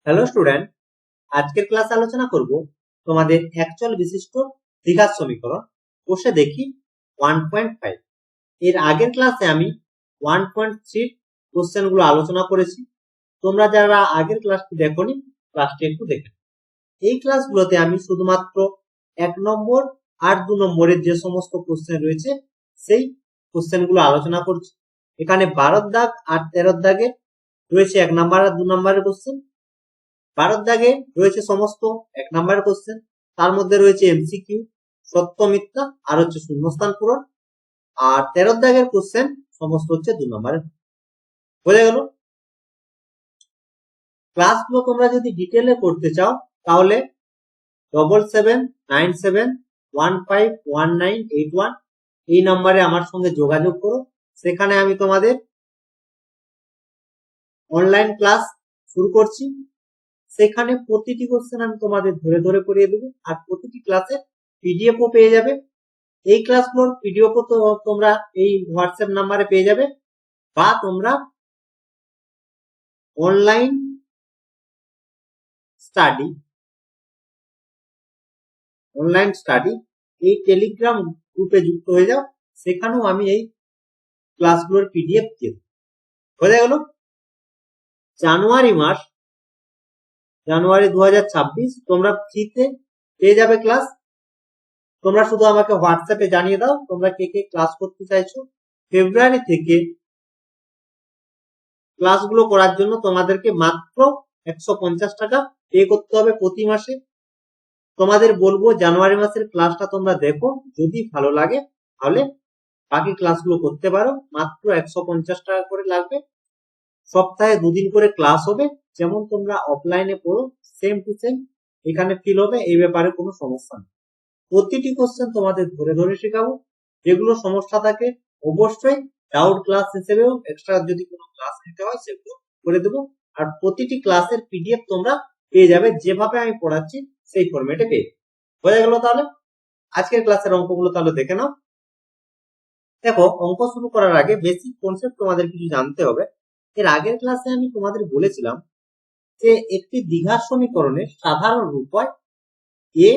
Hello student, আজকের ক্লাসে আলোচনা করব তোমাদের একচল বিশিষ্ট দ্বিঘাত সমীকরণ বসে দেখি 1.5। এর আগের ক্লাসে আমি 1.3 কোশ্চেনগুলো আলোচনা করেছি। তোমরা যারা আগের ক্লাসটি দেখোনি, ক্লাসটি একটু দেখে। এই ক্লাসগুলোতে আমি শুধুমাত্র 1 নম্বর আর 2 নম্বরের যে সমস্ত কোশ্চেন রয়েছে সেই কোশ্চেনগুলো আলোচনা করছি। এখানে 12 দাগ আর 13 দাগে রয়েছে 1 নম্বর আর 2 নম্বরের কোশ্চেন। 12 দাগে রয়েছে সমস্ত 1 নম্বরের কোশ্চেন, তার মধ্যে রয়েছে এমসিকিউ, সত্য মিথ্যা আর হচ্ছে শূন্যস্থান পূরণ। আর 13 দাগের কোশ্চেন সমস্ত হচ্ছে 2 নম্বরের। বোঝা গেল? ক্লাসগুলো তোমরা যদি ডিটেলে করতে চাও তাহলে 7797151981 এই নম্বরে আমার সঙ্গে যোগাযোগ করো। সেখানে আমি তোমাদের অনলাইন ক্লাস শুরু করছি। সেখানে প্রতিটি কোশ্চেন আমি তোমাদের ধরে ধরে করিয়ে দেবো, আর প্রতিটি ক্লাসে পিডিএফও পেয়ে যাবে। এই ক্লাসগুলোর পিডিএফও তো তোমরা এই হোয়াটসঅ্যাপ নাম্বারে পেয়ে যাবে, বা তোমরা অনলাইন স্টাডি এই টেলিগ্রাম গ্রুপে যুক্ত হয়ে যাও, সেখানেও আমি এই ক্লাসগুলোর পিডিএফ দিয়ে দেবো। বোঝা গেল? জানুয়ারি 2026 তোমরা ফ্রিতে পেয়ে যাবে ক্লাস। তোমরা শুধু আমাকে হোয়াটসঅ্যাপে জানিয়ে দাও তোমরা কে কে ক্লাস করতে চাইছো। ফেব্রুয়ারি থেকে ক্লাসগুলো করার জন্য তোমাদেরকে মাত্র 150 টাকা পে করতে হবে প্রতি মাসে। তোমাদের বলবো জানুয়ারি মাসের ক্লাসটা তোমরা দেখো, যদি ভালো লাগে তাহলে বাকি ক্লাসগুলো করতে পারো। মাত্র 150 টাকা করে লাগবে। সপ্তাহে 2 দিন করে ক্লাস হবে, যেমন তোমরা অফলাইনে পড়ো সেম টু সেম এখানে ফিল হবে। এই ব্যাপারে কোনো সমস্যা নেই। প্রতিটি কোশ্চেন তোমাদের ধরে ধরে শেখাবো। যেগুলো সমস্যা থাকে অবশ্যই ডাউট ক্লাস হিসেবেও এক্সট্রা যদি কোনো ক্লাস নিতে হয় সেগুলো করে দেবো। আর প্রতিটি ক্লাসের পিডিএফ তোমরা পেয়ে যাবে, যেভাবে আমি পড়াচ্ছি সেই ফরম্যাটে পেয়ে। বোঝা গেল? তাহলে আজকের ক্লাসের অঙ্কগুলো তাহলে দেখে নাও। দেখো, অঙ্ক শুরু করার আগে বেসিক কনসেপ্ট তোমাদের কিছু জানতে হবে। এর আগের ক্লাসে আমি তোমাদের বলেছিলাম যে একটি দ্বিঘাত সমীকরণের সাধারণ রূপ হয় a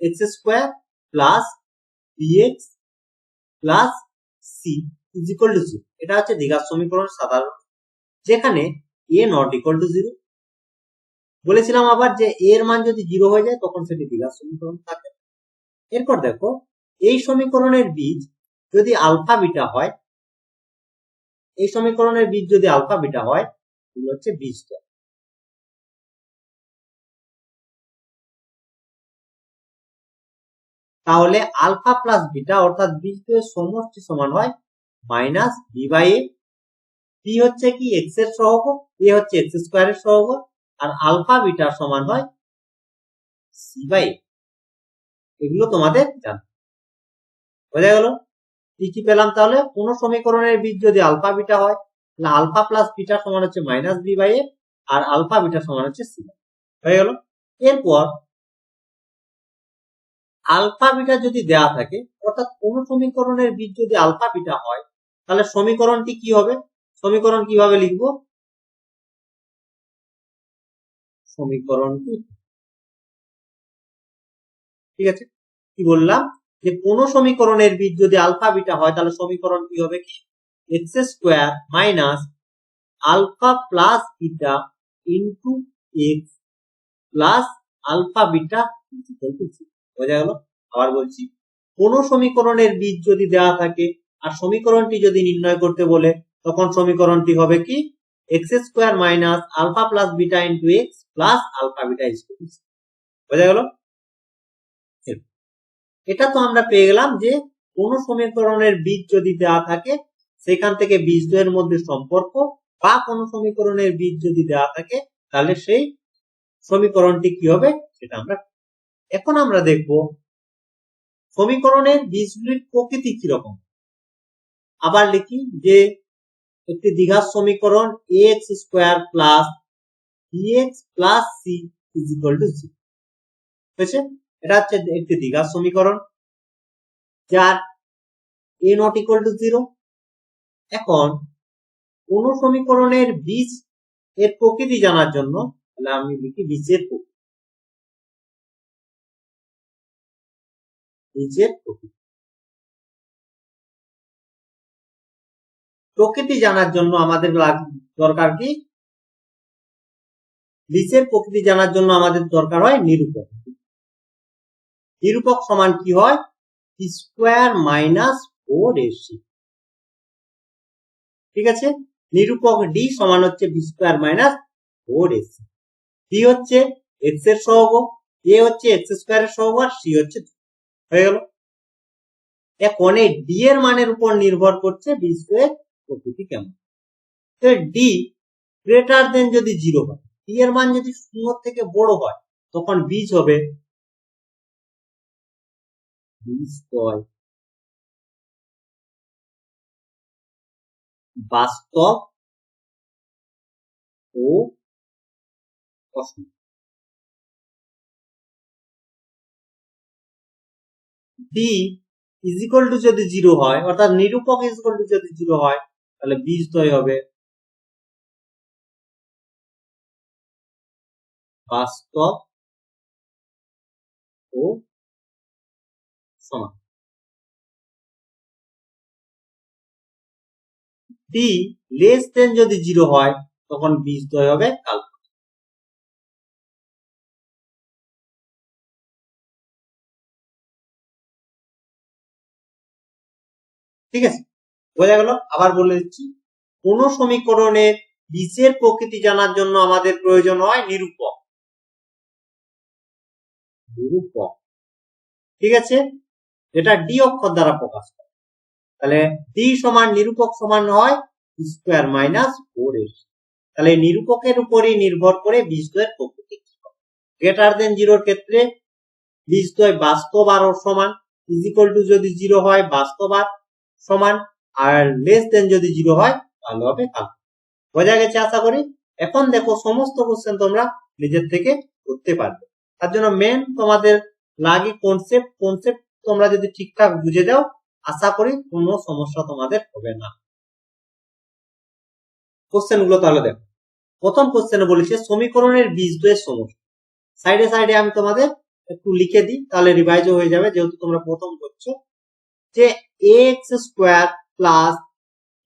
x square plus bx plus c is equal to 0। এটা হচ্ছে দ্বিঘাত সমীকরণের সাধারণ, যেখানে a নট ইকুয়াল টু 0। বলেছিলাম আবার যে a এর মান যদি 0 হয়ে যায় তখন সেটি দ্বিঘাত সমীকরণ থাকে। এরপর দেখো, এই সমীকরণের বীজ যদি আলফা বিটা হয়, এই সমীকরণের বীজ যদি আলফা বিটা হয় এগুলো হচ্ছে বীজটা। তাহলে আলফা প্লাস বিটা অর্থাৎ বীজদ্বয়ের সমষ্টি সমান হয় minus b by a. B হচ্ছে কি এক্স এর সহগ, এ হচ্ছে এক্স স্কয়ারের সহগ, আর আলফা বিটা সমান হয় সি বাই এ। এগুলো তোমাদের জানতে। বোঝা গেল? কি কি পেলাম তাহলে? কোন সমীকরণের বীজ যদি আলফা বিটা হয় তাহলে আলফা প্লাস বিটা সমান হচ্ছে মাইনাস বি বাই এ, আর আলফা বিটা সমান হচ্ছে সি। হয়ে গেল? এরপর আলফা বিটা যদি দেয়া থাকে, অর্থাৎ কোন সমীকরণের বীজ যদি আলফা বিটা হয় তাহলে সমীকরণটি কি হবে? সমীকরণ কিভাবে লিখবো? সমীকরণটি ঠিক আছে, কি বললাম যে কোন সমীকরণের বীজ যদি আলফা বিটা হয় তাহলে সমীকরণ কি হবে? কি x square minus alpha plus beta into x plus alpha beta. বোঝা গেল? আবার বলছি, কোন সমীকরণের বীজ যদি দেওয়া থাকে আর সমীকরণটি যদি নির্ণয় করতে বলে তখন সমীকরণটি হবে কি x square minus alpha plus beta into x plus alpha beta is to. বোঝা গেল? এটা তো আমরা পেয়ে গেলাম যে কোন সমীকরণের বীজ যদি দেওয়া থাকে সেখান থেকে বীজদ্বয়ের মধ্যে সম্পর্ক, বা কোন সমীকরণের বীজ যদি দেওয়া থাকে তাহলে সেই সমীকরণটি কি হবে সেটা আমরা। এখন আমরা দেখব সমীকরণের বীজগুলির প্রকৃতি কিরকম। আবার লিখি যে একটি দ্বিঘাত সমীকরণ ax square plus bx plus c is equal to 0 হয়েছে। এটা হচ্ছে একটি দ্বিঘাত সমীকরণ যার a নট ইকুয়াল টু 0। এখন কোন সমীকরণের বীজ এর প্রকৃতি জানার জন্য তাহলে আমি লিখি বীজের প্রকৃতি। বীজের প্রকৃতি প্রকৃতি জানার জন্য আমাদের দরকার কি? বীজের প্রকৃতি জানার জন্য আমাদের দরকার হয় নিরূপক। নিরূপক সমান কি হয়? Square minus 4ac। ঠিক আছে, নিরূপক ডি সমান হচ্ছে বি স্কোয়ার মাইনাস 4ac। বি হচ্ছে এক্স এর সহগ, এ হচ্ছে এক্স স্কোয়ার এর সহগ, আর সি হচ্ছে, হয়ে গেল। এখন এই ডি এর মানের উপর নির্ভর করছে বি স্কোয়ার প্রকৃতি কেমন। ডি গ্রেটার দেন যদি 0 হয়, ডি এর মান যদি 0 থেকে বড় হয়, তখন বীজ হবে বাস্তব ও অসম। ডি ইজ ইকুয়াল টু যদি 0 হয়, অর্থাৎ নিরূপক ইজ ইকুয়াল টু যদি 0 হয়, তাহলে বীজদ্বয় হবে বাস্তব ও সমান। ডি লেস দেন যদি 0 হয়, তখন বীজদ্বয় হবে কাল্পনিক। ঠিক আছে, বোঝা গেল? আবার বলে দিচ্ছি, কোন সমীকরণের বীজের প্রকৃতি জানার জন্য আমাদের প্রয়োজন হয় নিরূপক। নিরূপক, ঠিক আছে, যেটা ডি অক্ষর দ্বারা প্রকাশ করে। তাহলে ডি সমান নিরূপক সমান হয় স্কোয়ার মাইনাস 4ac। তাহলে নিরূপকের উপরই নির্ভর করে বীজদ্বয়ের প্রকৃতি। গ্রেটার দেন 0 এর ক্ষেত্রে বীজদ্বয় বাস্তব আর সমান, ইজ ইকুয়াল টু যদি 0 হয় বাস্তব আর সমান, আর লেস দেন যদি 0 হয় তাহলে হবে কাল্পনিক। বোঝা গেছে আশা করি। এখন দেখো, সমস্ত কোশ্চেন তোমরা নিজের থেকে করতে পারবে। তার জন্য মেন তোমাদের লাগে কনসেপ্ট। কনসেপ্ট তোমরা যদি ঠিকঠাক বুঝে যাও, আশা করি কোনো সমস্যা তোমাদের হবে না। কোশ্চেন গুলো তাহলে দেখো। প্রথম কোশ্চেনে বলেছে সমীকরণের বীজদ্বয়ের সমষ্টি। সাইডে সাইডে আমি তোমাদের একটু লিখে দিই, তাহলে রিভাইজও হয়ে যাবে, যেহেতু তোমরা প্রথম করছো। যে x square plus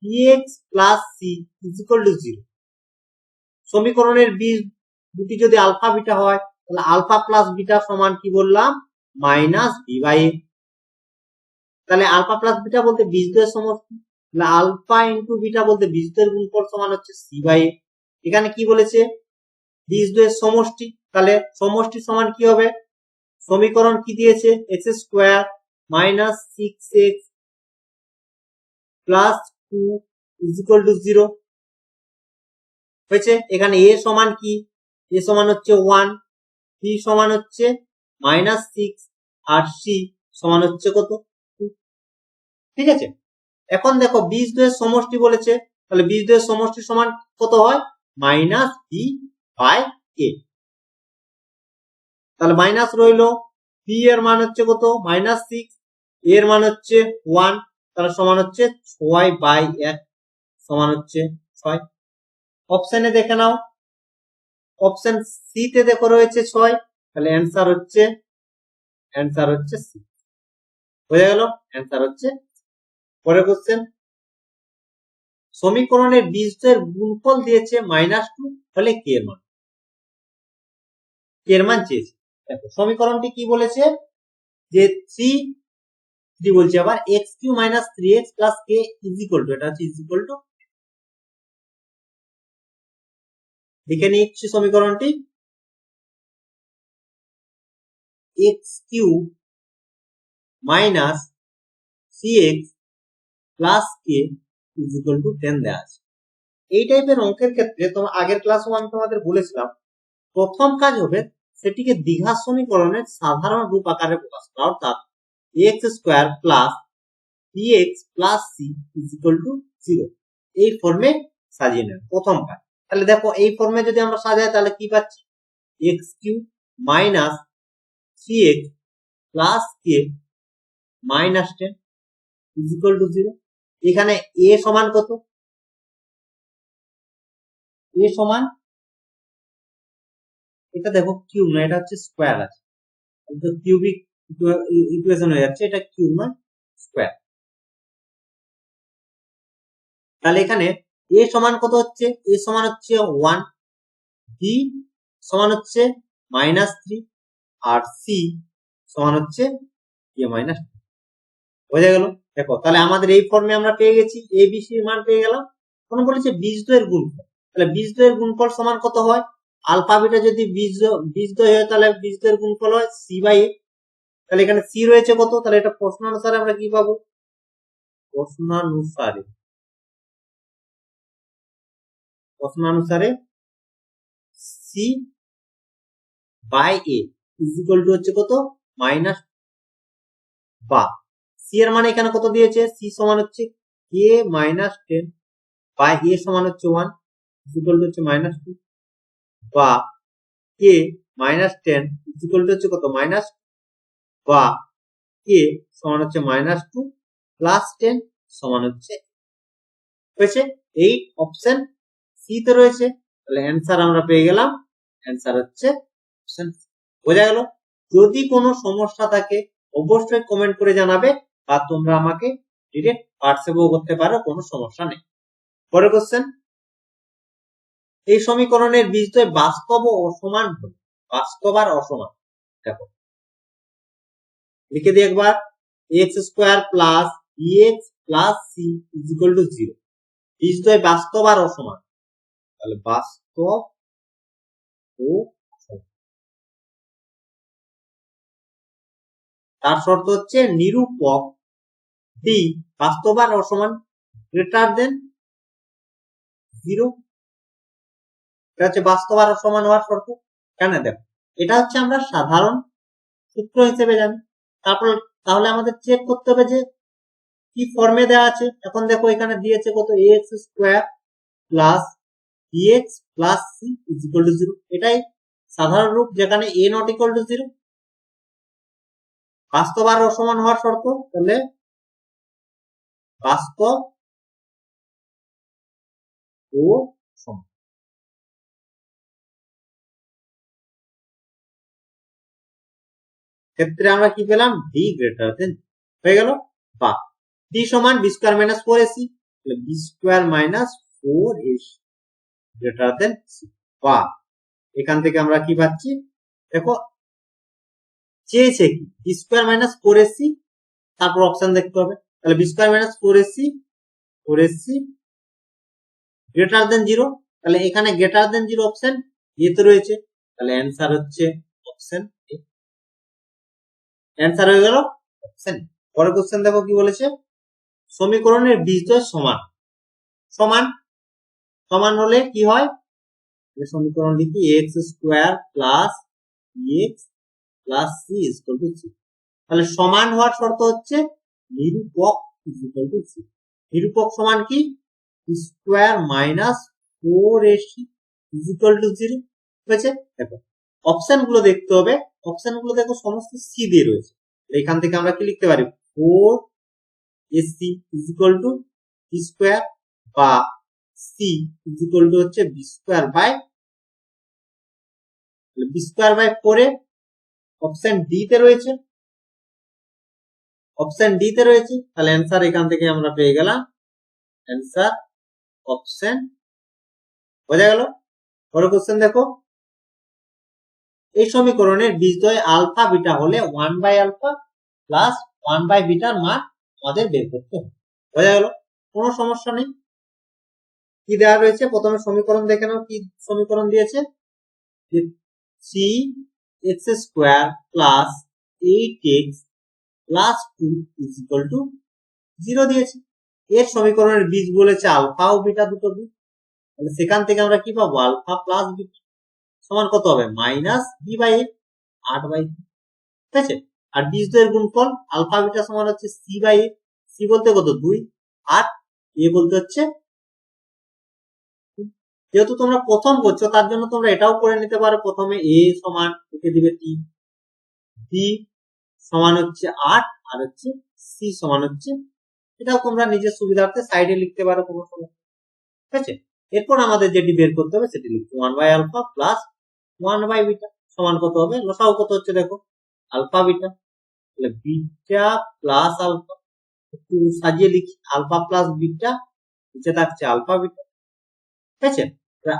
b x plus c is equal to 0। সমীকরণের বীজ দুটি যদি আলফা বিটা হয়, তাহলে আলফা প্লাস বিটা সমান কি বললাম? Minus b by a. তাহলে আলফা প্লাস বিটা বলতে বীজদ্বয়ের সমষ্টি, তাহলে আলফা ইন্টু বিটা বলতে বীজদ্বয়ের গুণফল সমান হচ্ছে সি বাই এ। এখানে কি বলেছে? বীজদ্বয়ের সমষ্টি, তাহলে সমষ্টি সমান কি হবে? সমীকরণ কি দিয়েছে? X square minus 6x plus 2 is equal to 0 হয়েছে। এখানে এ সমান কি? এ সমান হচ্ছে 1, বি সমান হচ্ছে মাইনাস 6, আর সি সমান হচ্ছে কত? 2। ঠিক আছে, এখন দেখো বীজদ্বয়ের সমষ্টি বলেছে, তাহলে বীজদ্বয়ের সমষ্টি সমান কত হয়? Minus b by a. তাহলে মাইনাস রইলো, বি এর মান হচ্ছে কত? মাইনাস 6, এর মান হচ্ছে 1, তাহলে সমান হচ্ছে 6 বাই 1 সমান হচ্ছে 6। অপশনে দেখে নাও, অপশন সি তে দেখো রয়েছে 6, তাহলে অ্যান্সার হচ্ছে সি। হয়ে গেল, অ্যান্সার হচ্ছে। পরের কোশ্চেন, সমীকরণের বীজদ্বয়ের গুণফল দিয়েছে -2, তাহলে কে এর মান? কে এর মান চেয়েছে। দেখো সমীকরণটি কি বলেছে? যে 3 বলছে আবার x³ - 3x + k is equal two, এটা হচ্ছে ইজ ইকুয়াল টু, দেখে নিচ্ছি সমীকরণটি, x³ - 3x + k is equal two 10 দেওয়া আছে। এই টাইপের অঙ্কের ক্ষেত্রে তোমার আগের ক্লাসও আমি তোমাদের বলেছিলাম, প্রথম কাজ হবে সেটিকে দ্বিঘাত সমীকরণের সাধারণ রূপ আকারে প্রকাশ করা, অর্থাৎ x² + bx + c is equal to 0 এই ফর্মে সাজিয়ে নেব প্রথম কাজ। তাহলে দেখো এই ফর্মে যদি আমরা সাজাই তাহলে কি পাচ্ছি? x³ - 3x + k - 10 is equal to 0। এখানে a সমান কত? a সমান এটা দেখো কিউব না, এটা হচ্ছে স্কোয়ার আছে, তো কিউবিক ইকুয়েশন হয়ে যাচ্ছে, এটা কিউব নয় স্কোয়ার। তাহলে এখানে এ সমান কত হচ্ছে, এ সমান হচ্ছে 1, বি সমান হচ্ছে -3, আর সি সমান হচ্ছে এ মাইনাস। বোঝা গেল? দেখো তাহলে আমাদের এই ফর্মে আমরা পেয়ে গেছি, এ বি সি এর মান পেয়ে গেলাম। এখন বলেছে বীজদ্বয়ের গুণফল, তাহলে বীজদ্বয়ের গুণফল সমান কত হয়, আলফা বিটা যদি বীজদ্বয় হয় তাহলে বীজদ্বয়ের গুণফল হয় সি বাই এ। তাহলে এখানে সি রয়েছে কত, তাহলে এটা প্রশ্নানুসারে আমরা কি পাবো, প্রশ্নানুসারে c by a is equal to হচ্ছে কত, মাইনাস, বা সি এর মানে এখানে কত দিয়েছে, সি সমান হচ্ছে কে -10 বাই এ সমান হচ্ছে 1 ইজ ইকুয়াল টু হচ্ছে -2, বা কে -10 ইজ ইকুয়াল টু হচ্ছে কত, মাইনাস, বা কে সমান হচ্ছে -2 প্লাস 10 সমান হচ্ছে হয়েছে। এই অপশন সি তে রয়েছে, তাহলে অ্যান্সার আমরা পেয়ে গেলাম, অ্যান্সার হচ্ছে অপশন সি। বোঝা গেল? যদি কোনো সমস্যা থাকে অবশ্যই কমেন্ট করে জানাবে, বা তোমরা আমাকে ডিরেক্ট হোয়াটসঅ্যাপও করতে পারো, কোনো সমস্যা নেই। পরের কোশ্চেন, এই সমীকরণের বীজদ্বয় বাস্তব ও অসমান হল, বাস্তব আর অসমান, দেখো লিখে দিই একবার, x² plus bx plus c is equal to 0, বীজদ্বয় বাস্তব আর অসমান, তাহলে বাস্তব ও অসমান। তার শর্ত হচ্ছে নিরূপক ডি বাস্তব আর অসমান গ্রেটার দেন 0, এটা হচ্ছে বাস্তব আর অসমান হওয়ার শর্ত। কেন, দেখো এটা হচ্ছে আমরা সাধারণ সূত্র হিসেবে জানি, তারপর তাহলে আমাদের চেক করতে হবে যে কি ফর্মে দেওয়া আছে। এখন দেখো এখানে দিয়েছে কত, ax² plus bx plus c is equal to 0, এটাই সাধারণ রূপ যেখানে a নট ইকুয়াল টু 0। বাস্তব আর অসমান হওয়ার শর্ত, তাহলে বাস্তব ও সমান, ক্ষেত্রে আমরা কি পেলাম, ডি গ্রেটার দেন, হয়ে গেল। বা ডি সমান b² - 4ac, তাহলে b² - 4ac greater than c, বা এখান থেকে আমরা কি পাচ্ছি, দেখো চেয়েছে কি, b² - 4ac, তারপর অপশন দেখতে হবে, তাহলে b² - 4ac গ্রেটার দেন 0, তাহলে এখানে গ্রেটার দেন 0 অপশন এতে রয়েছে, তাহলে অ্যান্সার হচ্ছে অপশন এ, অ্যান্সার হয়ে গেল অপশন। পরের কোশ্চেন দেখো কি বলেছে, সমীকরণের বীজদ্বয় সমান, সমান সমান হলে কি হয়, সমীকরণ লিখি x² plus bx plus c is equal to 0, তাহলে সমান হওয়ার শর্ত হচ্ছে নিরূপক ইজ ইকুয়াল টু 0, নিরূপক সমান কি, b² - 4ac is equal to 0 হয়েছে। দেখো অপশন গুলো দেখতে হবে, অপশন গুলো দেখো সমস্ত সি দিয়ে রয়েছে, এখান থেকে আমরা কি লিখতে পারি, 4ac is equal two b², বা c ইজ ইকুয়াল টু হচ্ছে b² by 4 A option D তে রয়েছে, অপশন ডি তে রয়েছে, তাহলে অ্যান্সার এখান থেকে আমরা পেয়ে গেলাম, অ্যান্সার অপশন। বোঝা গেল? পরের কোশ্চেন দেখো, এই সমীকরণের বীজদ্বয় আলফা বিটা হলে 1/α প্লাস 1/β মান আমাদের বের করতে হবে। বোঝা গেল? কোনো সমস্যা নেই। কি দেওয়া রয়েছে, প্রথমে সমীকরণ দেখে নাও, কি সমীকরণ দিয়েছে, 3x² plus 8x plus 2 is equal to 0 দিয়েছে। এর সমীকরণের বীজ বলেছে আলফা ও বিটা দুটো বীজ, তাহলে সেখান থেকে আমরা কি পাবো, আলফা প্লাস বিটা সমান কত হবে, -b/a 8/3, ঠিক আছে। আর বীজদ্বয়ের গুণফল আলফা বিটা সমান হচ্ছে c/a, c বলতে কত 2, আর a বলতে হচ্ছে, যেহেতু তোমরা প্রথম করছো তার জন্য তোমরা এটাও করে নিতে পারো, প্রথমে a সমান লিখে দিবে 3, b সমান হচ্ছে 8, আর হচ্ছে c সমান হচ্ছে, এটাও তোমরা নিজের সুবিধার্থে সাইডে লিখতে পারো, কোনো সমস্যা, ঠিক আছে। এরপর আমাদের যেটি বের করতে হবে সেটি লিখবো 1/α প্লাস ওয়ান বাই বিটা সমান কত হবে, লসাও কত হচ্ছে দেখো, আলফা বিটা, তাহলে বিটা প্লাস আলফা, একটু সাজিয়ে লিখি, আলফা প্লাস বিটা, নিচে থাকছে আলফা বিটা, ঠিক আছে।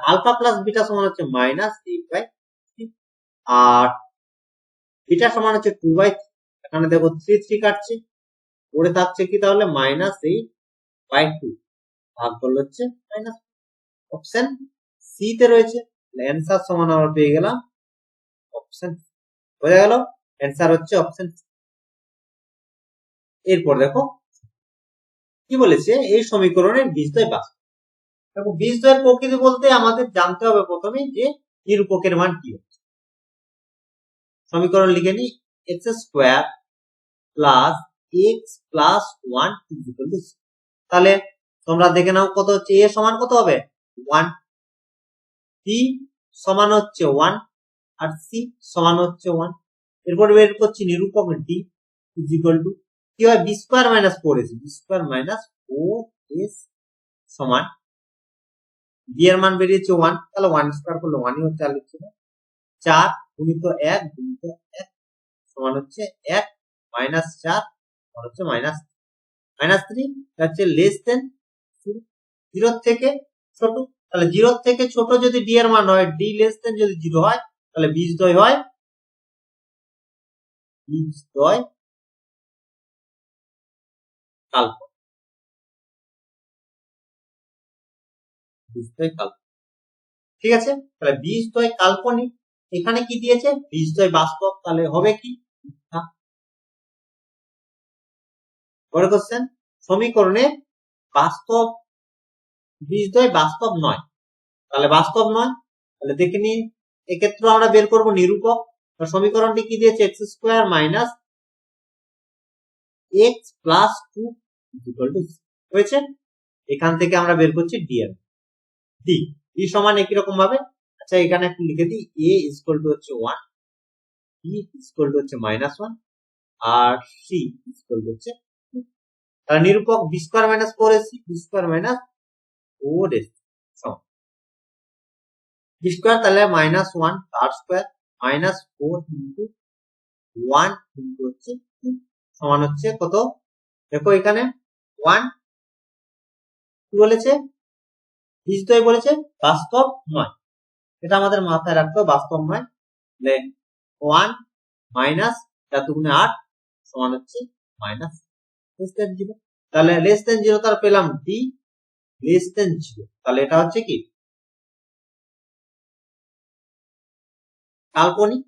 আলফা প্লাস বিটা সমান হচ্ছে মাইনাস 8/3, আর বিটা সমান হচ্ছে 2/3, এখানে দেখো 3 কাটছে, পড়ে থাকছে কি তাহলে -8/2, ভাগ করলে হচ্ছে মাইনাস, অপশন সি তে রয়েছে। অ্যান্সার সমান আমরা পেয়ে গেলাম অপশন, বোঝা গেল, অ্যান্সার হচ্ছে অপশন। এরপর দেখো কি বলেছে, এই সমীকরণের বীজদ্বয় বাস্তব। দেখো বীজদ্বয়ের প্রকৃতি বলতে আমাদের জানতে হবে প্রথমে যে নিরূপকের মান কি হচ্ছে। সমীকরণ লিখে নি, x² plus x plus 1 equal to, তাহলে তোমরা দেখে নাও কত হচ্ছে, এ সমান কত হবে 1, বি সমান হচ্ছে 1, আর সি সমান হচ্ছে 1। এরপর বের করছি নিরূপক ডি ইকুয়াল টু কি হয়, b square minus 4ac, b square minus 4s সমান, বি এর মান বেরিয়েছে 1, তাহলে 1 স্কয়ার করলে 1ই হচ্ছে, আর লিখছি না, 4 গুণিত 1 গুণিত 1 সমান হচ্ছে 1 মাইনাস 4 সমান হচ্ছে -3 হচ্ছে লেস দেন 0 থেকে ছোট, তাহলে 0 থেকে ছোট যদি ডি এর মান হয়, ডি লেস দেন যদি 0 হয়, তাহলে বীজদ্বয় হয় বীজদ্বয় কাল্পনিক, বীজদ্বয় কাল্পনিক, ঠিক আছে। তাহলে বীজদ্বয় কাল্পনিক, এখানে কি দিয়েছে, বীজদ্বয় বাস্তব, তাহলে হবে কি মিথ্যা। পরের কোশ্চেন, সমীকরণে বাস্তব বীজদ্বয় বাস্তব নয়, তাহলে বাস্তব নয়, তাহলে দেখে নিন, এক্ষেত্রে আমরা বের করব নিরূপক। সমীকরণটি কি দিয়েছে, x² minus x plus 2 equal to হয়েছে, এখান থেকে আমরা বের করছি ডি এর ডি, ডি সমান একই রকম ভাবে, আচ্ছা এখানে একটু লিখে দিই, a ইকুয়াল টু হচ্ছে 1, b ইকুয়াল টু হচ্ছে -1, আর c ইকুয়াল টু হচ্ছে 2। তাহলে নিরূপক b square minus 4ac, b square minus 4ac সমান বি স্কয়ার, তাহলে -1 তার স্কয়ার মাইনাস 4 ইনটু 1 ইনটু হচ্ছে 2 সমান হচ্ছে কত, দেখো এখানে 1 কি বলেছে, বীজদ্বয় বলেছে বাস্তব নয়, এটা আমাদের মাথায় রাখতে হবে, বাস্তব নয়, 1 মাইনাস 4 দুগুণে 8 সমান হচ্ছে মাইনাস লেস দেন 0, তাহলে লেস দেন 0 তার পেলাম ডি লেস দেন 0, তাহলে এটা হচ্ছে কি কাল্পনিক,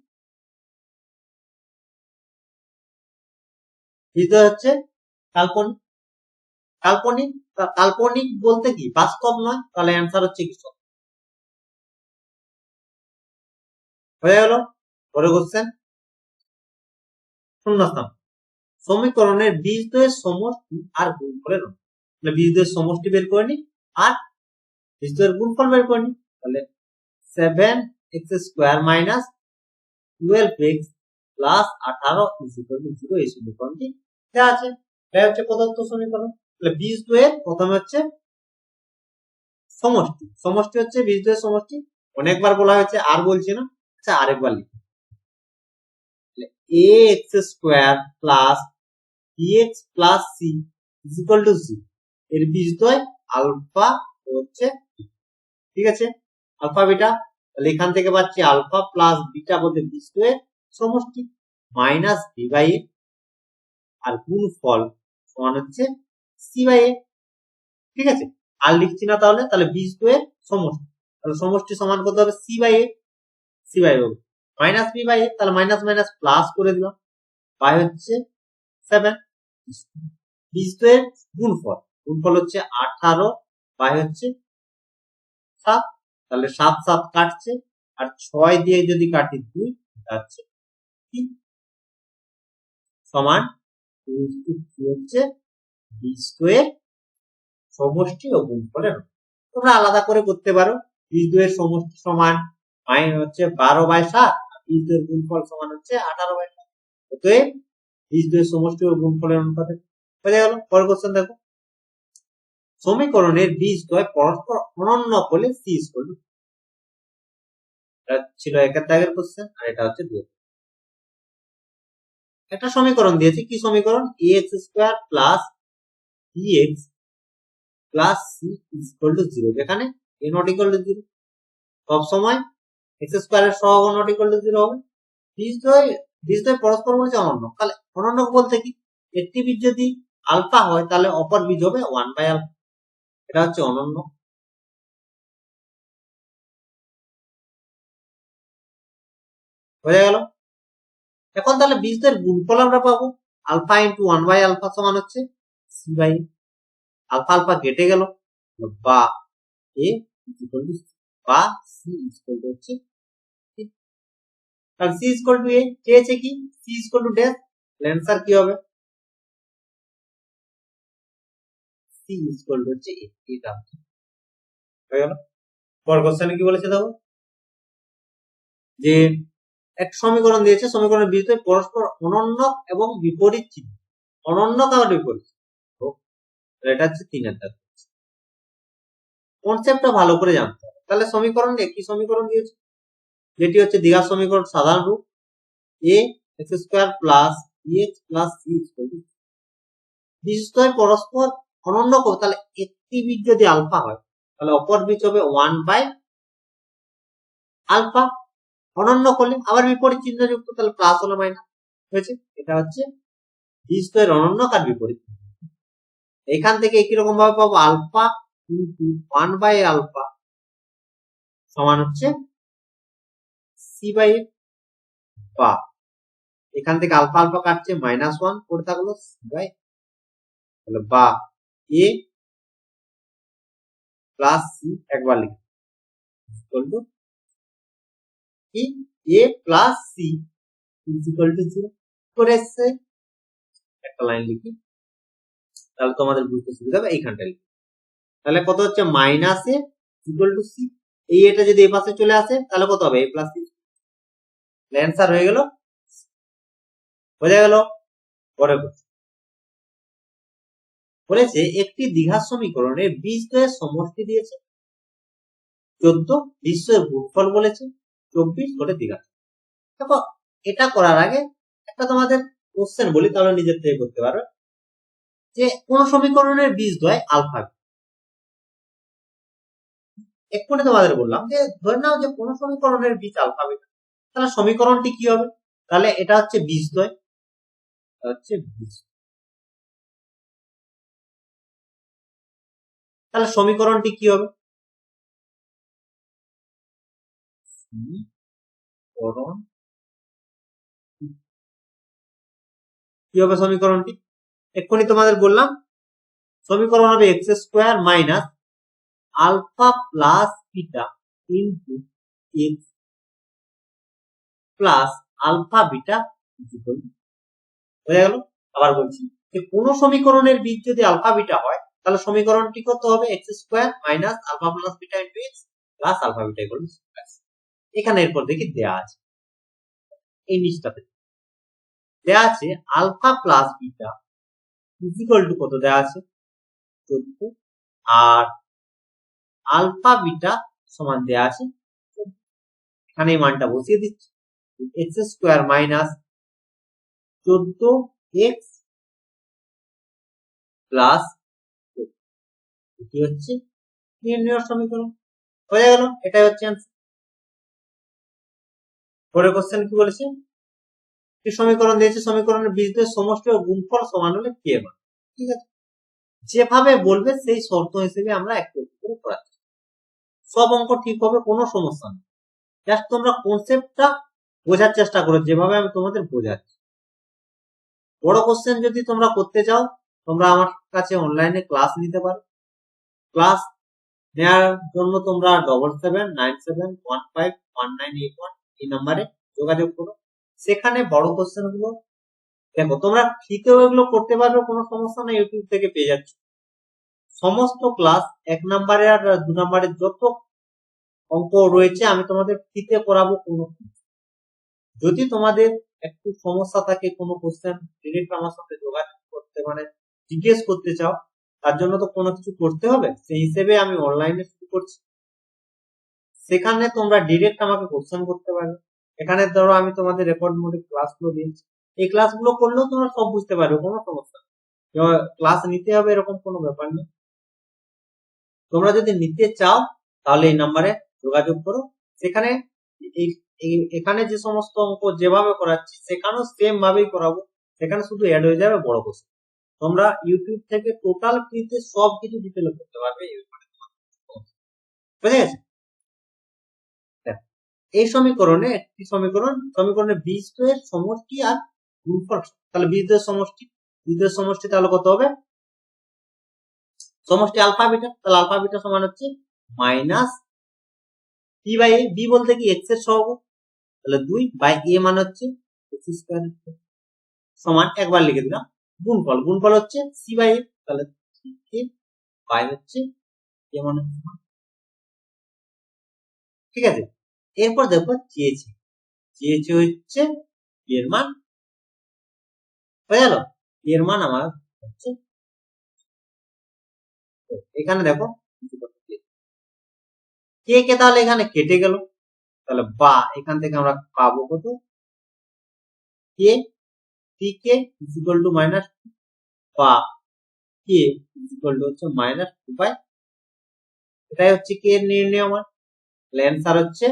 বীজদ্বয় হচ্ছে কাল্পনিক, কাল্পনিক, কাল্পনিক বলতে কি বাস্তব নয়, তাহলে অ্যান্সার হচ্ছে কি সত্য, হয়ে গেল। পরের কোশ্চেন, শূন্যস্থান, সমীকরণের বীজদ্বয়ের সমষ্টি আর গুণফলের অনুপাত, তাহলে বীজদ্বয়ের সমষ্টি বের করে নি আর বীজদ্বয়ের গুণফল বের করে নি, তাহলে 7x² minus 12x plus 18 equal to 0, এই সমীকরণটি দেওয়া আছে, এটা হচ্ছে প্রদত্ত সমীকরণ। তাহলে বীজদ্বয়ের প্রথমে হচ্ছে সমষ্টি, সমষ্টি হচ্ছে বীজদ্বয়ের সমষ্টি, অনেকবার বলা হয়েছে আর বলছি না, আচ্ছা আরেকবার লিখি, ax² plus bx plus c equal to 0, এর বীজদ্বয় আলফা হচ্ছে, ঠিক আছে, আলফা বিটা, তাহলে এখান থেকে পাচ্ছি আলফা প্লাস বিটা বলতে বীজদ্বয়ের সমষ্টি মাইনাস বি বাই এ, আর গুণফল সমান হচ্ছে সি বাই এ, ঠিক আছে, আর লিখছি না, তাহলে তাহলে বীজদ্বয়ের সমষ্টি, তাহলে সমষ্টি সমান কত হবে, c by a, c by a minus b by a, তাহলে মাইনাস মাইনাস প্লাস করে দিলাম, বাই হচ্ছে 7, বীজদ্বয়ের গুণফল, গুণফল হচ্ছে 18 বাই হচ্ছে 7, তাহলে 7 7 কাটছে, আর 6 দিয়ে যদি কাটি 2 যাচ্ছে 3 সমান হচ্ছে বীজদ্বয়ের সমষ্টি ও গুণফলের, তোমরা আলাদা করে করতে পারো, বীজদ্বয়ের সমষ্টি সমান হচ্ছে 12/7, আর বীজদ্বয়ের গুণফল সমান হচ্ছে 18/7, অতএব বীজদ্বয়ের সমষ্টি ও গুণফলের অনুপাতে হয়ে গেল। পরের কোশ্চেন দেখো, সমীকরণের বীজদ্বয় পরস্পর অনন্য হলে c ইকুয়াল টু, এটা ছিল একের দাগের কোশ্চেন, আর এটা হচ্ছে 2। একটা সমীকরণ দিয়েছে, কি সমীকরণ? ax square plus bx plus c equal to 0, যেখানে a নট ইকুয়াল টু 0। সব সময় x স্কয়ারের সহগ নট ইকুয়াল টু 0 হবে। বীজদ্বয় পরস্পর বলছে অনন্য। তাহলে অনন্য বলতে কি? একটি বীজ যদি আলফা হয় তাহলে অপর বীজ হবে 1/আলফা। এটা হচ্ছে অনন্য। হয়ে গেল। এখন তাহলে বীজদ্বয়ের গুণফল আমরা পাবো আলফা ইন্টু 1/আলফা সমান হচ্ছে c বাই আলফা আলফা কেটে গেল, বা a ইকুয়াল টু বা c ইকুয়াল টু হচ্ছে আর c ইকুয়াল টু a চেয়েছে কি c equal to dash, answer কি হবে? c ইকুয়াল টু হচ্ছে এটা হয়ে গেল। পরের কোশ্চেনে কি বলেছে দেখো, যে এক সমীকরণ দিয়েছে, সমীকরণের বীজদ্বয় পরস্পর অনন্য এবং বিপরীত চিহ্ন। অনন্য আবার বিপরীত, তো এটা হচ্ছে 3-এর দাগ। কনসেপ্টটা ভালো করে জানতে হবে। তাহলে সমীকরণ কি সমীকরণ দিয়েছে, যেটি হচ্ছে দ্বিঘাত সমীকরণ সাধারণ রূপ a x square plus bx plus c equal to. বীজদ্বয় পরস্পর অনন্য করবে, তাহলে একটি বীজ যদি আলফা হয় তাহলে অপর বীজ হবে 1/আলফা। অনন্য করলে আবার বিপরীত চিহ্ন যুক্ত, তাহলে প্লাস হলো মাইনাস হয়েছে। এটা হচ্ছে বীজদ্বয়ের অনন্য আর বিপরীত। এখান থেকে একই রকম ভাবে পাবো আলফা ইন্টু 1/আলফা সমান হচ্ছে c বাই a, বা এখান থেকে আলফা আলফা কাটছে -1 করে থাকলো c বাই, তাহলে বা a প্লাস c একবার লিখি ইকুয়াল টু কি a plus c equal to 0 করে এসছে। একটা লাইন লিখি তাহলে তোমাদের বুঝতে সুবিধা হবে। এইখানটা লিখি, তাহলে কত হচ্ছে minus a equal to c। এই এটা যদি এই পাশে চলে আসে তাহলে কত হবে a প্লাস c। অ্যান্সার হয়ে গেল, বোঝা গেল। পরে বলেছে একটি দ্বিঘাত সমীকরণের বীজদ্বয়ের সমষ্টি দিয়েছে 14, বীজদ্বয়ের গুণফল বলেছে 24 করে দ্বিঘাত। দেখো এটা করার আগে একটা তোমাদের কোশ্চেন বলি, তাহলে নিজের থেকে করতে পারবে, যে কোন সমীকরণের বীজদ্বয় আলফা। এক্ষুনি তোমাদের বললাম যে ধরে নাও যে কোন সমীকরণের বীজ আলফা বিটা, তাহলে সমীকরণটি কি হবে? তাহলে এটা হচ্ছে বীজদ্বয়, হচ্ছে বীজ। তাহলে সমীকরণটি কি হবে? কি হবে সমীকরণটি? এক্ষুনি তোমাদের বললাম সমীকরণ হবে x square minus alpha plus beta into x plus alpha beta হয়ে গেল। আবার বলছি যে কোন সমীকরণের বীজ যদি আলফা বিটা হয় তাহলে সমীকরণটি কত হবে? X square minus alpha plus beta into x plus alpha beta equal to plus. এখানে এরপর দেখি দেয়া আছে এই নিচটাতে দেয়া আছে alpha plus beta equal to কত দেয়া আছে 14, আর আলফা বিটা সমান দেয়া আছে, এখানে এই মানটা বসিয়ে দিচ্ছি x square minus 14x plus এটি হচ্ছে নির্ণয় সমীকরণ। হয়ে গেল, এটাই হচ্ছে অ্যান্সার। পরের কোশ্চেন কি বলেছে, কি সমীকরণ দিয়েছে, সমীকরণের বীজদ্বয়ের সমষ্টি ও গুণফল সমান হলে কে মান। ঠিক আছে, যেভাবে বলবে সেই শর্ত হিসেবে আমরা একটু করে করাচ্ছি। সব অঙ্ক ঠিক হবে, কোনো সমস্যা নেই। জাস্ট তোমরা কনসেপ্টটা বোঝার চেষ্টা করো যেভাবে আমি তোমাদের বোঝাচ্ছি। বড় কোশ্চেন যদি তোমরা করতে চাও তোমরা আমার কাছে অনলাইনে ক্লাস নিতে পারো। ক্লাস নেওয়ার জন্য তোমরা 7797151981 এই নাম্বারে যোগাযোগ করো। সেখানে বড় কোশ্চেন গুলো দেখো, তোমরা ফ্রিতেও এগুলো করতে পারবে, কোনো সমস্যা নেই, ইউটিউব থেকে পেয়ে যাচ্ছ। সমস্ত ক্লাস 1 নাম্বারে আর 2 নাম্বারের যত অঙ্ক রয়েছে আমি তোমাদের ফ্রিতে করাবো। কোনো যদি তোমাদের একটু সমস্যা থাকে, কোনো কোশ্চেন ডিরেক্ট আমার সাথে যোগাযোগ করতে মানে জিজ্ঞেস করতে চাও, তার জন্য তো কোনো কিছু করতে হবে, সেই হিসেবে আমি অনলাইনে শুরু করছি। সেখানে তোমরা ডিরেক্ট আমাকে কোশ্চেন করতে পারবে। এখানে ধরো আমি তোমাদের রেকর্ড মোডে ক্লাসগুলো দিয়েছি, এই ক্লাসগুলো করলেও তোমরা সব বুঝতে পারবে, কোনো সমস্যা নেই। ক্লাস নিতে হবে এরকম কোনো ব্যাপার নেই। তোমরা যদি নিতে চাও তাহলে এই নাম্বারে যোগাযোগ করো। সেখানে এখানে যে সমস্ত অঙ্ক যেভাবে করাচ্ছি সেখানেও সেম ভাবেই করাবো, সেখানে শুধু অ্যাড হয়ে যাবে বড় কোশ্চেন। তোমরা ইউটিউব থেকে টোটাল ফ্রিতে সব কিছু ডিটেলে করতে পারবে। বুঝে গেছে? এই সমীকরণে একটি সমীকরণে বীজদ্বয়ের সমষ্টি আর গুণফল, তাহলে বীজদ্বয়ের সমষ্টি তাহলে কত হবে? সমষ্টি আলফা বিটা, তাহলে আলফা বিটা সমান হচ্ছে minus p by a, b বলতে কি এক্স এর সহগ, তাহলে 2 বাই এ মানে হচ্ছে এক্স স্কয়ার সমান, একবার লিখে দিলাম গুণফল হচ্ছে সি বাই এ, তাহলে সি বাই হচ্ছে এ মানে, ঠিক আছে। এরপর দেখো চেয়েছে হচ্ছে এর মান, হয়ে গেল। এর মান আমার হচ্ছে, এখানে দেখো কে তাহলে এখানে কেটে গেল, তাহলে বা এখান থেকে আমরা পাবো কত, কে K is equal two minus, বা কে ইজ ইকুয়াল টু হচ্ছে মাইনাস 2 বাই, এটাই হচ্ছে কে এর নির্ণয় আমার। তাহলে অ্যান্সার হচ্ছে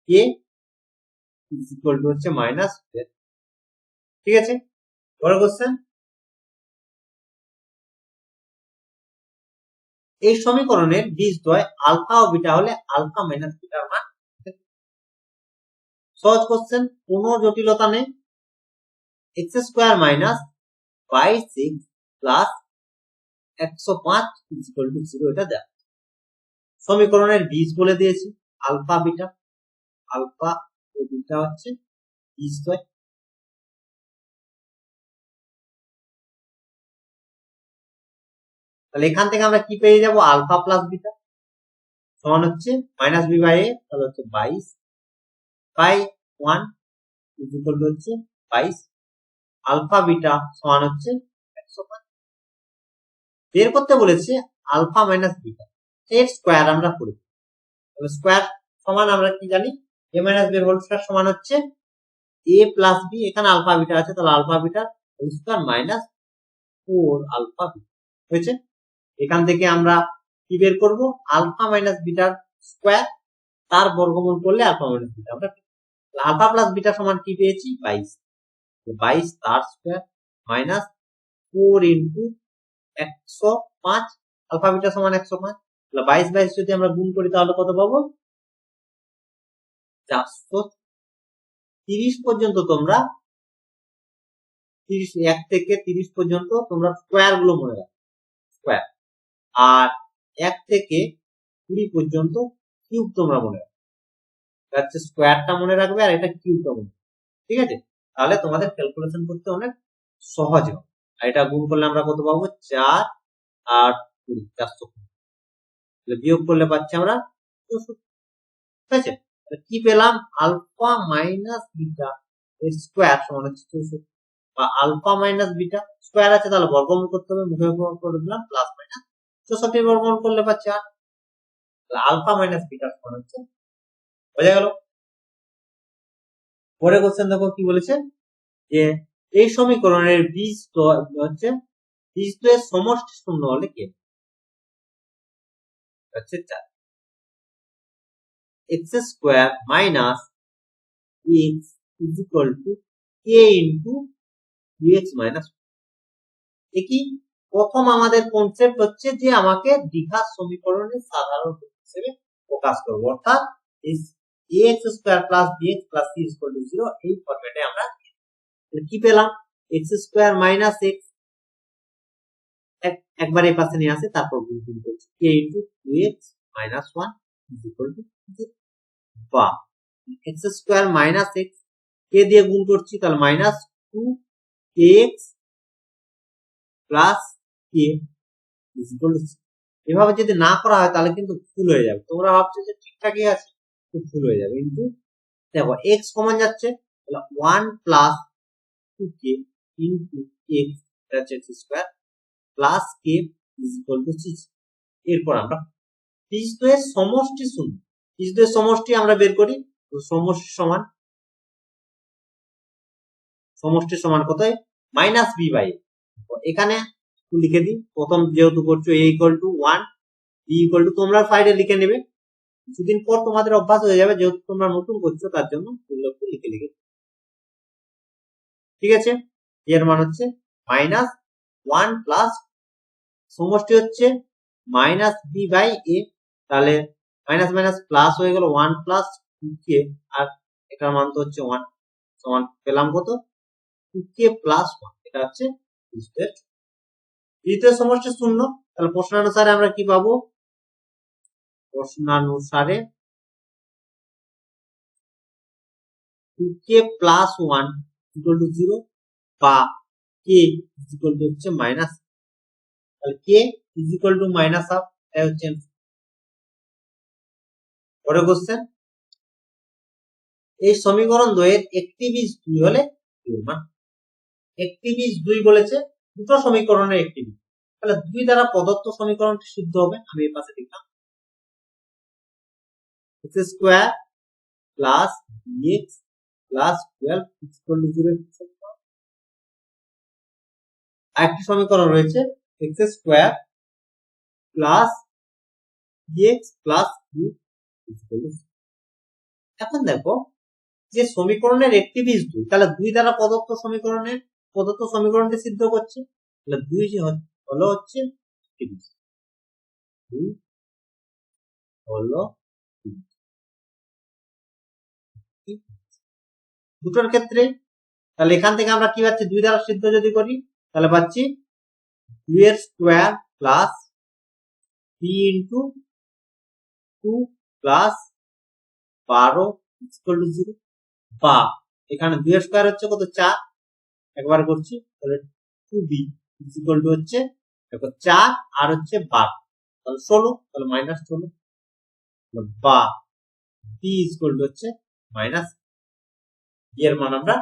কে ইজ ইকুয়াল টু হচ্ছে মাইনাস 2। ঠিক আছে, পরের কোশ্চেন। এই সমীকরণের বীজদ্বয় আলফা ও বিটা হলে আলফা মাইনাস বিটার মান, সহজ কোশ্চেন, কোনো জটিলতা নেই। X square minus 6 plus 105 is equal to 0, এটা দেখ। সমীকরণের বীজ বলে দিয়েছি আলফা ও বিটা হচ্ছে বীজদ্বয়। তাহলে এখান থেকে আমরা কি পেয়ে যাব, আলফা প্লাস বিটা সমান হচ্ছে মাইনাস বি বাই এ, তাহলে হচ্ছে 22 বাই 1 ইজ ইকুয়াল টু হচ্ছে 22, আলফা বিটা সমান হচ্ছে 105। বের করতে বলেছে আলফা মাইনাস বিটা, এর স্কোয়ার আমরা করি, তাহলে স্কোয়ার সমান আমরা কি জানি, a minus b whole square সমান হচ্ছে এ প্লাস বি, এখানে আলফা বিটা আছে তাহলে alpha beta whole square minus 4 alpha beta হয়েছে। এখান থেকে আমরা কি বের করব, আলফা মাইনাস বিটার স্কোয়ার, তার বর্গমূল করলে আলফা মাইনাস বিটা আমরা, আলফা প্লাস বিটা সমান কি পেয়েছি 22 তার square minus 4 into 105, alpha beta সমান 105, তাহলে 22 যদি আমরা গুণ করি তাহলে কত পাবো, 430 পর্যন্ত তোমরা 1 থেকে 30 পর্যন্ত তোমরা স্কোয়ার গুলো মনে রাখো, স্কোয়ার, আর 1 থেকে 20 পর্যন্ত কিউব তোমরা মনে রাখো, হচ্ছে স্কোয়ারটা মনে রাখবে আর এটা কিউবটা মনে রাখবে, ঠিক আছে। তাহলে তোমাদের ক্যালকুলেশন করতে অনেক সহজ হবে। আর এটা গুণ করলে আমরা কত পাবো, 4 আর 20, 420, বিয়োগ করলে পাচ্ছি আমরা 64, ঠিক আছে। কি পেলাম, আলফা মাইনাস বিটা এর স্কোয়ার সমান হচ্ছে 64, বা আলফা মাইনাস বিটা স্কোয়ার আছে তাহলে বর্গমূল করতে হবে, মুখে করে দিলাম প্লাস মাইনাস 64 বর্গমূল করলে পাচ্ছি 8, তাহলে আলফা মাইনাস বিটা সমান হচ্ছে, বোঝা গেল। পরে কোশ্চেন দেখো কি বলেছে, যে এই সমীকরণের বীজদ্বয়ের সমষ্টি শূন্য হলে কে, হচ্ছে 4, x square minus x is equal two K into x minus. কি প্রথম আমাদের কনসেপ্ট হচ্ছে যে আমাকে দ্বিঘাত সমীকরণের সাধারণ রূপ হিসেবে প্রকাশ করব, অর্থাৎ ax square plus bx plus c is equal to 0, এই ফরম্যাটে আমরা কি পেলাম, x স্কয়ার মাইনাস x একবার এই পাশে নিয়ে আসে, তারপর গুণ করছি k into 2x minus 1 is equal to 0, বা x square minus x k দিয়ে গুণ করছি তাহলে minus 2kx plus k is equal two, এভাবে যদি না করা হয় তাহলে কিন্তু ভুল হয়ে যাবে, তোমরা ভাবছো যে ঠিকঠাকই আছে, ভুল হয়ে যাবে। কিন্তু দেখো x কমন যাচ্ছে, তাহলে 1 প্লাস 2k ইনটু x, এটা হচ্ছে x square plus k is equal two 6। এরপর আমরা পিচ দ্বয়ের সমষ্টি শূন্য। পিচ দ্বয়ের সমষ্টি আমরা বের করি, সমষ্টি সমান কত, মাইনাস বি বাই। এখানে লিখে দিই, প্রথম যেহেতু করছো a equal to 1, b equal to, তোমরা সাইডে লিখে নেবে, কিছুদিন পর তোমাদের অভ্যাস হয়ে যাবে, যেহেতু তোমরা নতুন করছো তার জন্য লিখে ঠিক আছে। এর মান হচ্ছে মাইনাস 1 প্লাস সমষ্টি হচ্ছে মাইনাস বি বাই এ, তাহলে মাইনাস মাইনাস প্লাস হয়ে গেল 1 প্লাস 2k, আর এটার মান তো হচ্ছে 1, সমান পেলাম কত, 2k প্লাস 1, এটা হচ্ছে দ্বিতীয় সমষ্টি শূন্য। তাহলে প্রশ্নানুসারে আমরা কি পাবো, প্রশ্নানুসারে 2k প্লাস 1 ইকুয়াল টু 0 বা k ইকুয়াল টু হচ্ছে মাইনাস, তাহলে k equal to minus half, এটা হচ্ছে পরের কোশ্চেন। এই সমীকরণ দ্বয়ের একটি বীজ 2 হলে একটি বীজ 2 বলেছে, দুটো সমীকরণের একটি বীজ, তাহলে 2 দ্বারা প্রদত্ত সমীকরণটি সিদ্ধ হবে। আমি এই পাশে লিখলাম x square plus bx plus 12 equal to 0। আরেকটি সমীকরণ রয়েছে x square plus bx plus 2 equal to 0। এখন দেখো যে সমীকরণের একটি বীজ 2, তাহলে 2 দ্বারা প্রদত্ত সমীকরণটি সিদ্ধ করছে, তাহলে 2 যে হলো হচ্ছে একটি বীজ, 2 হলো দুটোর ক্ষেত্রে। তাহলে এখান থেকে আমরা কি পাচ্ছি, 2 দ্বারা সিদ্ধ যদি করি তাহলে পাচ্ছি 2 এর square plus 3 into 2 plus 12 equal to 0, বা এখানে 2 এর স্কয়ার হচ্ছে কত, 4, একবার করছি, তাহলে 2b ইকুয়াল টু হচ্ছে দেখো 4 আর হচ্ছে 12, তাহলে 16, তাহলে মাইনাস 16, বা b ইকুয়াল টু হচ্ছে মাইনাস, এর মান আমরা।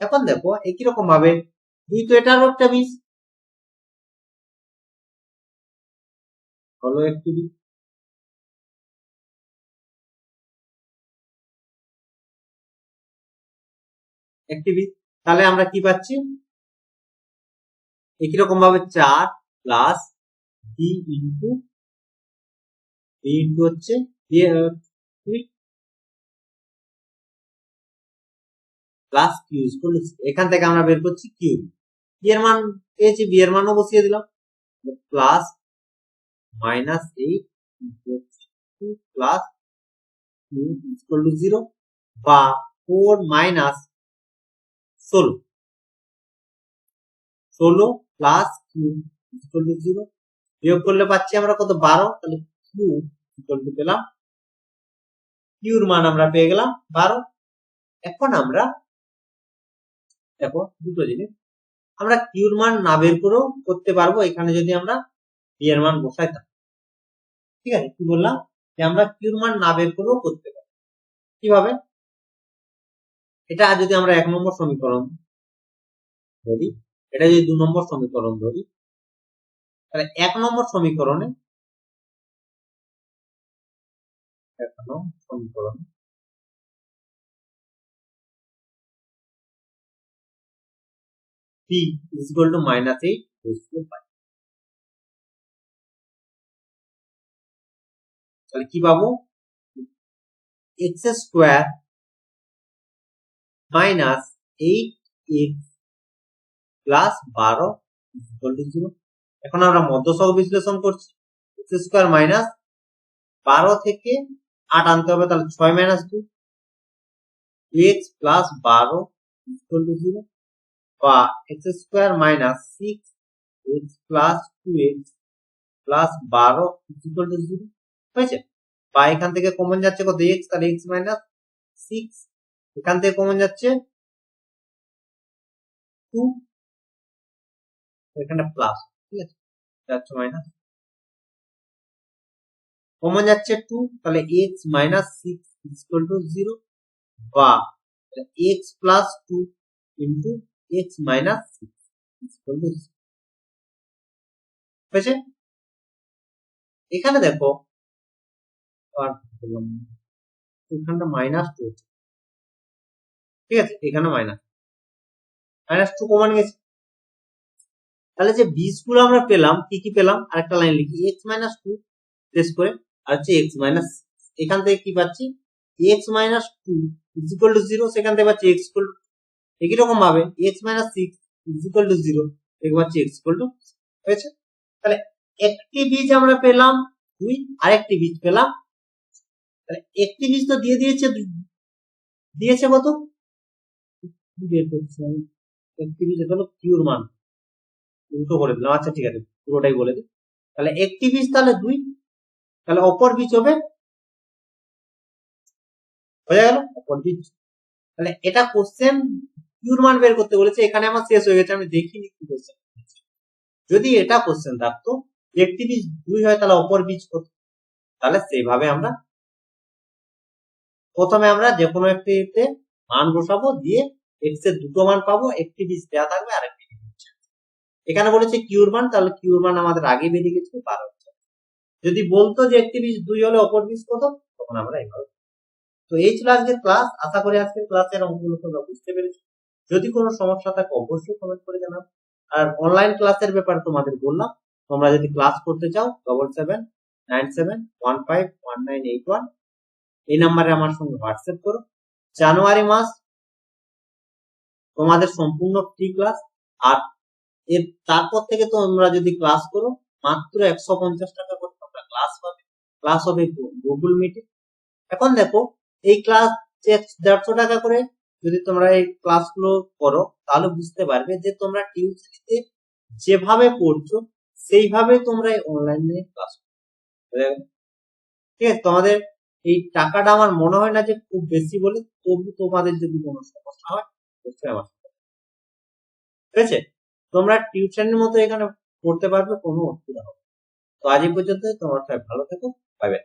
এখন দেখো একই রকম ভাবে 2 তো এটারও একটা বীজ, হলো একটি বীজ, তাহলে আমরা কি পাচ্ছি, একই রকম ভাবে 4 প্লাস বি ইন্টু হচ্ছে প্লাস কিউ, এখান থেকে আমরা বের করছি কিউ, এর মান পেয়েছি, বি এর মানও বসিয়ে দিলাম, plus minus 8 plus q equal to 0, বা 4 minus 16 plus q equal to 0, বিয়োগ করলে পাচ্ছি আমরা কত, 12, তাহলে কিউ ইকুয়াল টু পেলাম, কিউর মান আমরা পেয়ে গেলাম 12। এখন আমরা দেখো দুটো জিনিস, আমরা কিউর মান না বের করেও করতে পারবো, এখানে যদি আমরা বি এর মান বসাই থাকি, ঠিক আছে। কি বললাম, যে আমরা কিউর মান না বের করেও করতে পারবো, কিভাবে, এটা যদি আমরা 1 নম্বর সমীকরণ ধরি, এটা যদি 2 নম্বর সমীকরণ ধরি, তাহলে 1 নম্বর সমীকরণে p is equal to minus 8 raised to 5, তাহলে কি পাবো, x square minus 8x plus 12 equal to 0। এখন আমরা মধ্যসহগ বিশ্লেষণ করছি, x স্কয়ার মাইনাস 12 থেকে 8 আনতে হবে, তাহলে 6 minus 2 x plus 12 equal to 0, বা x square minus 6x plus 2x plus 12 equal to 0 হয়েছে। বা এখান থেকে কমন যাচ্ছে কত, x, তাহলে x মাইনাস 6, এখান থেকে কমন যাচ্ছে 2, এখানে প্লাস, ঠিক আছে, যাচ্ছে মাইনাস, কমন যাচ্ছে 2, তাহলে x মাইনাস 6 ইকুয়াল টু 0, বা x plus 2 into x minus 6 equal to 0 হয়েছে। এখানে দেখো এখানটা -2 হচ্ছে, ঠিক আছে, এখানে -2 কমন গেছে। তাহলে যে বীজগুলো আমরা পেলাম, কি কি পেলাম, আরেকটা লাইন লিখি, x-2 প্রেস করে, আর হচ্ছে x মাইনাস, এখান থেকে কি পাচ্ছি, x-2 ইকুয়াল টু 0, সেখান থেকে পাচ্ছি x ইকুয়াল টু, একই রকম ভাবে x-6 ইকুয়াল টু 0 থেকে পাচ্ছি x ইকুয়াল টু হয়েছে। তাহলে একটি বীজ আমরা পেলাম 2, আরেকটি বীজ পেলাম, তাহলে একটি বীজ তো দিয়েছে কত, একটি বীজ হলো কিউর মান, উল্টো করে দিলাম, আচ্ছা ঠিক আছে পুরোটাই বলে দিই। তাহলে একটি বীজ তাহলে 2, তাহলে অপর বীজ হবে, হয়ে গেল অপর বীজ। তাহলে এটা কোশ্চেন কিউর মান বের করতে বলেছে, এখানে আমার শেষ হয়ে গেছে, আমি দেখিনি কি কোশ্চেন। যদি এটা কোশ্চেন থাকতো একটি বীজ 2 হয় তাহলে অপর বীজ কত, তাহলে সেইভাবে আমরা প্রথমে আমরা যে কোনো একটিতে মান বসাবো, দিয়ে এক্স এর দুটো মান পাবো, একটি বীজ দেওয়া থাকবে আর একটি বীজ। এখানে বলেছে কিউর মান, তাহলে কিউর মান আমাদের আগে বেরিয়ে গেছে 12 হচ্ছে। যদি বলতো যে একটি বীজ 2 হলে অপর বীজ কত, তখন আমরা এইভাবে। তো এই ছিল আজকের ক্লাস, আশা করি আজকের ক্লাসের অঙ্কগুলো তোমরা বুঝতে পেরেছো। যদি কোনো সমস্যা থাকে অবশ্যই কমেন্ট করে জানাও। আর অনলাইন ক্লাসের ব্যাপারে তোমাদের বললাম, তোমরা যদি ক্লাস করতে চাও 7797151981 এই নাম্বারে আমার সঙ্গে হোয়াটসঅ্যাপ করো। জানুয়ারি মাস তোমাদের সম্পূর্ণ ফ্রি ক্লাস, আর এর তারপর থেকে তোমরা যদি ক্লাস করো মাত্র 150 টাকা করে তোমরা ক্লাস পাবে, ক্লাস হবে গুগল মিটে। এখন দেখো এই ক্লাস 150 টাকা করে যদি তোমরা এই ক্লাসগুলো করো, তাহলে বুঝতে পারবে যে তোমরা টিউশনিতে যেভাবে পড়ছো সেইভাবে তোমরা এই অনলাইনে ক্লাস করবে। ঠিক আছে, তোমাদের এই টাকাটা আমার মনে হয় না যে খুব বেশি বলে, তবু তোমাদের যদি কোনো সমস্যা হয় অবশ্যই আমার সাথে, ঠিক আছে, তোমরা টিউশনের মতো এখানে পড়তে পারবে, কোনো অসুবিধা হবে না। তো আজ এই পর্যন্ত, তোমরা সবাই ভালো থেকো, বাই বাই।